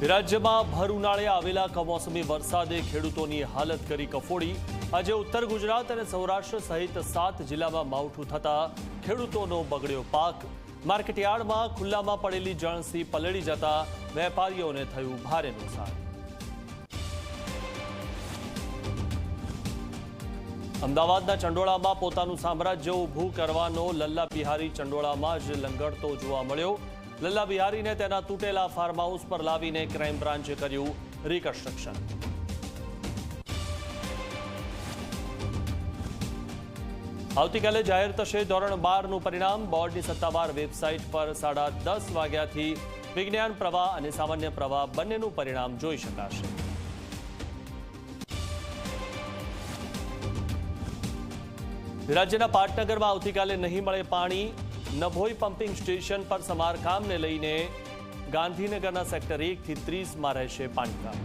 રાજ્યમાં ભર ઉનાળે આવેલા કમોસમી વરસાદે ખેડૂતોની હાલત કરી કફોડી। આજે ઉત્તર ગુજરાત અને સૌરાષ્ટ્ર સહિત 7 જિલ્લામાં માવઠું થતા ખેડૂતોનો બગડ્યો પાક। માર્કેટયાર્ડમાં ખુલ્લામાં પડેલી જણસી પલળી જતા વેપારીઓને થયું ભારે નુકસાન। અમદાવાદના ચંડોળામાં પોતાનું સામ્રાજ્ય ઊભું કરવાનો લલ્લા બિહારી ચંડોળામાં જ લંગડતો જોવા મળ્યો। લલ્લા બિહારીને તેના તૂટેલા ફાર્મ હાઉસ પર લાવીને ક્રાઇમ બ્રાન્ચે કર્યું રિકન્સ્ટ્રક્શન। આવતીકાલે જાહેર થશે ધોરણ 12નું પરિણામ। બોર્ડની સત્તાવાર વેબસાઇટ પર 10:30 વાગ્યાથી વિજ્ઞાન પ્રવાહ અને સામાન્ય પ્રવાહ બંનેનું પરિણામ જોઈ શકાશે। રાજ્યના પાટનગરમાં આવતીકાલે નહીં મળે પાણી। નભોઈ પમ્પિંગ સ્ટેશન પર સમારકામને લઈને ગાંધીનગરના સેક્ટર 1 થી 30માં રહેશે પાણી કામ।